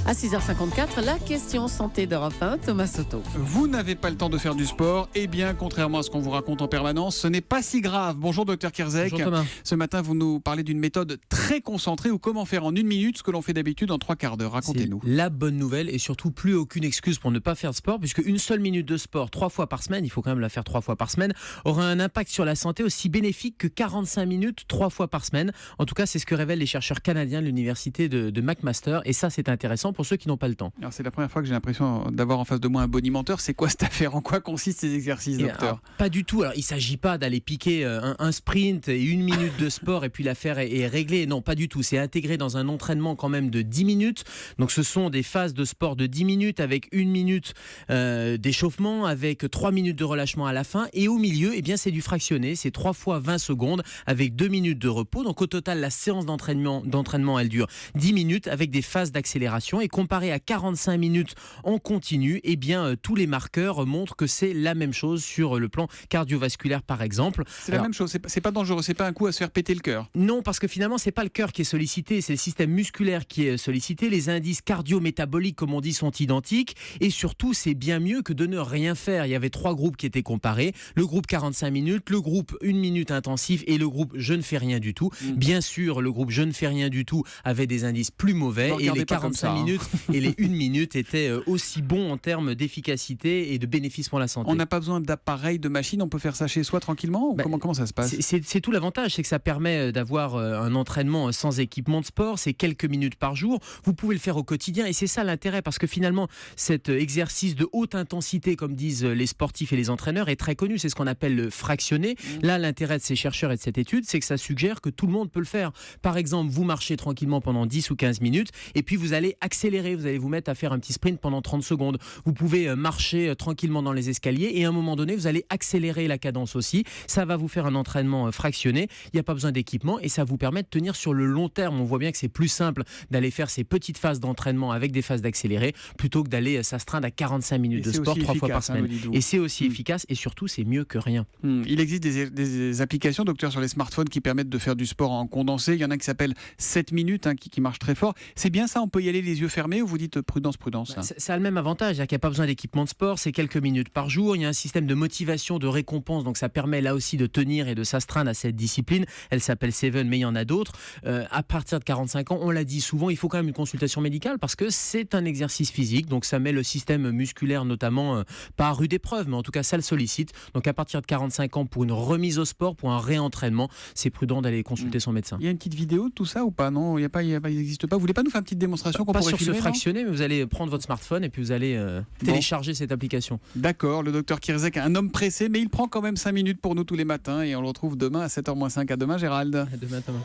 À 6h54, la question santé d'Europe 1, Thomas Soto. Vous n'avez pas le temps de faire du sport? Eh bien, contrairement à ce qu'on vous raconte en permanence, ce n'est pas si grave. Bonjour Dr Kierzek. Bonjour Thomas. Ce matin, vous nous parlez d'une méthode très concentrée ou comment faire en 1 minute ce que l'on fait d'habitude en 3 quarts d'heure. Racontez-nous. C'est la bonne nouvelle et surtout plus aucune excuse pour ne pas faire de sport, puisque une seule minute de sport 3 fois par semaine, il faut quand même la faire 3 fois par semaine, aura un impact sur la santé aussi bénéfique que 45 minutes 3 fois par semaine. En tout cas, c'est ce que révèlent les chercheurs canadiens de l'université de McMaster, et ça c'est intéressant pour ceux qui n'ont pas le temps. Alors c'est la première fois que j'ai l'impression d'avoir en face de moi un bonimenteur. C'est quoi cette affaire? En quoi consistent ces exercices, docteur? Pas du tout. Alors, il ne s'agit pas d'aller piquer un sprint et 1 minute de sport et puis l'affaire est réglée. Non, pas du tout. C'est intégré dans un entraînement quand même de 10 minutes. Donc ce sont des phases de sport de 10 minutes avec 1 minute d'échauffement, avec 3 minutes de relâchement à la fin. Et au milieu, eh bien, c'est du fractionné. C'est 3 fois 20 secondes avec 2 minutes de repos. Donc au total, la séance d'entraînement, elle dure 10 minutes avec des phases d'accélération. Et comparé à 45 minutes en continu, eh bien, tous les marqueurs montrent que c'est la même chose sur le plan cardiovasculaire, par exemple. C'est la même chose, c'est pas dangereux, c'est pas un coup à se faire péter le cœur. Non, parce que finalement, c'est pas le cœur qui est sollicité, c'est le système musculaire qui est sollicité. Les indices cardio-métaboliques, comme on dit, sont identiques. Et surtout, c'est bien mieux que de ne rien faire. Il y avait 3 groupes qui étaient comparés. Le groupe 45 minutes, le groupe 1 minute intensif et le groupe je ne fais rien du tout. Bien sûr, le groupe je ne fais rien du tout avait des indices plus mauvais et les 45 minutes et les 1 minute étaient aussi bons en termes d'efficacité et de bénéfices pour la santé. On n'a pas besoin d'appareil, de machine, on peut faire ça chez soi tranquillement? Comment ça se passe? C'est tout l'avantage, c'est que ça permet d'avoir un entraînement sans équipement de sport, c'est quelques minutes par jour, vous pouvez le faire au quotidien et c'est ça l'intérêt, parce que finalement cet exercice de haute intensité, comme disent les sportifs et les entraîneurs, est très connu, c'est ce qu'on appelle le fractionné. Là, l'intérêt de ces chercheurs et de cette étude, c'est que ça suggère que tout le monde peut le faire. Par exemple, vous marchez tranquillement pendant 10 ou 15 minutes et puis vous allez accélérer, vous allez vous mettre à faire un petit sprint pendant 30 secondes. Vous pouvez marcher tranquillement dans les escaliers et à un moment donné, vous allez accélérer la cadence aussi. Ça va vous faire un entraînement fractionné. Il n'y a pas besoin d'équipement et ça vous permet de tenir sur le long terme. On voit bien que c'est plus simple d'aller faire ces petites phases d'entraînement avec des phases d'accéléré plutôt que d'aller s'astreindre à 45 minutes de sport 3 fois par semaine. Et c'est aussi efficace et surtout, c'est mieux que rien. Il existe des applications, docteur, sur les smartphones qui permettent de faire du sport en condensé. Il y en a qui s'appelle 7 minutes, qui marche très fort. C'est bien ça, on peut y aller les yeux fermés ou vous dites prudence? Ça a le même avantage, c'est qu'il n'y a pas besoin d'équipement de sport, c'est quelques minutes par jour, il y a un système de motivation, de récompense, donc ça permet là aussi de tenir et de s'astreindre à cette discipline. Elle s'appelle Seven, mais il y en a d'autres. À partir de 45 ans, on l'a dit souvent, il faut quand même une consultation médicale parce que c'est un exercice physique, donc ça met le système musculaire notamment pas à rude épreuve, mais en tout cas ça le sollicite. Donc à partir de 45 ans, pour une remise au sport, pour un réentraînement, c'est prudent d'aller consulter son médecin. Il y a une petite vidéo de tout ça ou pas? Non, il n'existe pas. Vous voulez pas nous faire une petite démonstration qu'on pas pourrait sur filmer, ce fractionné, mais vous allez prendre votre smartphone et puis vous allez télécharger cette application. D'accord, le docteur Kierzek, un homme pressé, mais il prend quand même 5 minutes pour nous tous les matins et on le retrouve demain à 7h-5. À demain, Gérald. À demain, Thomas.